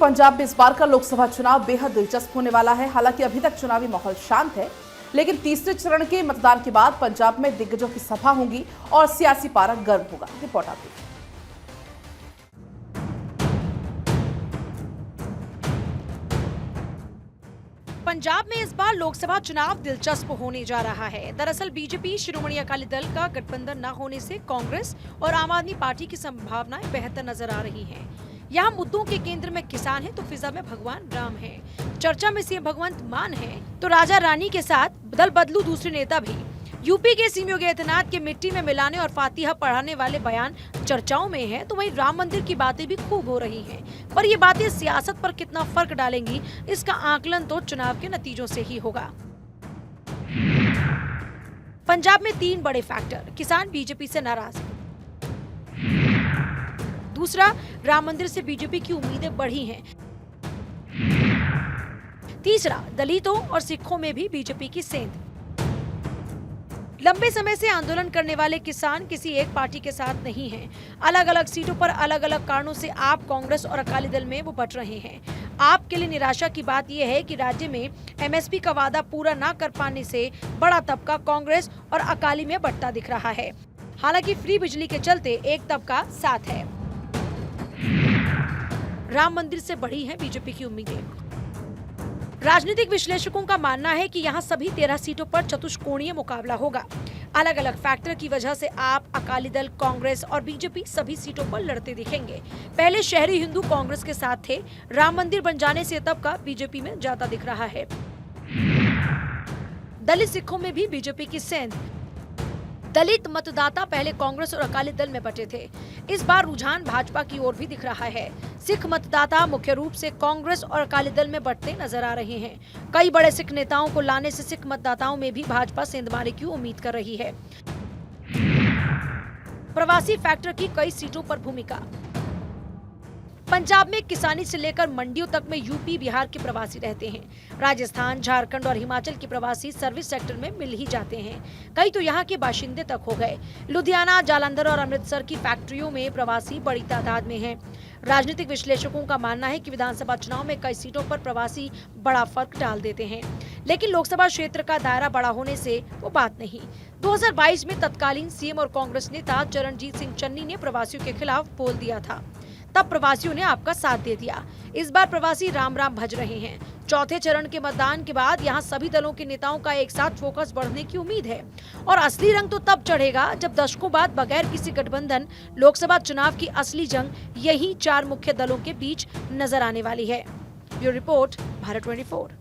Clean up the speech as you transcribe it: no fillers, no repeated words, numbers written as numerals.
पंजाब में इस बार का लोकसभा चुनाव बेहद दिलचस्प होने वाला है। हालांकि अभी तक चुनावी माहौल शांत है, लेकिन तीसरे चरण के मतदान के बाद पंजाब में दिग्गजों की सभा होंगी और सियासी पारा गर्म होगा। रिपोर्ट आपकी। पंजाब में इस बार लोकसभा चुनाव दिलचस्प होने जा रहा है। दरअसल बीजेपी श्रोमणी अकाली दल का गठबंधन न होने से कांग्रेस और आम आदमी पार्टी की संभावनाएं बेहतर नजर आ रही हैं। यहाँ मुद्दों के केंद्र में किसान है तो फिजा में भगवान राम है। चर्चा में सीएम भगवंत मान है तो राजा रानी के साथ दल बदलू दूसरे नेता भी। यूपी के सीएम योगी आदित्यनाथ के मिट्टी में मिलाने और फातिहा पढ़ाने वाले बयान चर्चाओं में है, तो वहीं राम मंदिर की बातें भी खूब हो रही हैं। पर ये बातें सियासत पर कितना फर्क डालेंगी, इसका आकलन तो चुनाव के नतीजों से ही होगा। पंजाब में 3 बड़े फैक्टर। किसान बीजेपी से नाराज। दूसरा, राम मंदिर से बीजेपी की उम्मीदें बढ़ी हैं। तीसरा, दलितों और सिखों में भी बीजेपी की सेंध। लंबे समय से आंदोलन करने वाले किसान किसी एक पार्टी के साथ नहीं हैं। अलग अलग सीटों पर अलग अलग कारणों से आप, कांग्रेस और अकाली दल में वो बट रहे हैं। आपके लिए निराशा की बात यह है कि राज्य में एमएसपी का वादा पूरा न कर पाने से बड़ा तबका कांग्रेस और अकाली में बंटता दिख रहा है। हालांकि फ्री बिजली के चलते एक तबका साथ है। राम मंदिर से बढ़ी है बीजेपी की उम्मीदें। राजनीतिक विश्लेषकों का मानना है कि यहां सभी 13 सीटों पर चतुष्कोणीय मुकाबला होगा। अलग अलग फैक्टर की वजह से आप, अकाली दल, कांग्रेस और बीजेपी सभी सीटों पर लड़ते दिखेंगे। पहले शहरी हिंदू कांग्रेस के साथ थे, राम मंदिर बन जाने से तबका बीजेपी में ज्यादा दिख रहा है। दलित सिखों में भी बीजेपी की सेंध। दलित मतदाता पहले कांग्रेस और अकाली दल में बटे थे, इस बार रुझान भाजपा की ओर भी दिख रहा है। सिख मतदाता मुख्य रूप से कांग्रेस और अकाली दल में बंटते नजर आ रहे हैं। कई बड़े सिख नेताओं को लाने से सिख मतदाताओं में भी भाजपा सेंधमारे की उम्मीद कर रही है। प्रवासी फैक्टर की कई सीटों पर भूमिका। पंजाब में किसानी से लेकर मंडियों तक में यूपी, बिहार के प्रवासी रहते हैं। राजस्थान, झारखंड और हिमाचल के प्रवासी सर्विस सेक्टर में मिल ही जाते हैं। कई तो यहाँ के बाशिंदे तक हो गए। लुधियाना, जालंधर और अमृतसर की फैक्ट्रियों में प्रवासी बड़ी तादाद में हैं। राजनीतिक विश्लेषकों का मानना है कि विधानसभा चुनाव में कई सीटों पर प्रवासी बड़ा फर्क डाल देते हैं, लेकिन लोकसभा क्षेत्र का दायरा बड़ा होने से वो बात नहीं। 2022 में तत्कालीन सीएम और कांग्रेस नेता चरणजीत सिंह चन्नी ने प्रवासियों के खिलाफ बोल दिया था, तब प्रवासियों ने आपका साथ दे दिया। इस बार प्रवासी राम राम भज रहे हैं। चौथे चरण के मतदान के बाद यहां सभी दलों के नेताओं का एक साथ फोकस बढ़ने की उम्मीद है और असली रंग तो तब चढ़ेगा जब दशकों बाद बगैर किसी गठबंधन लोकसभा चुनाव की असली जंग यही 4 मुख्य दलों के बीच नजर आने वाली है। Bureau report, Bharat 24।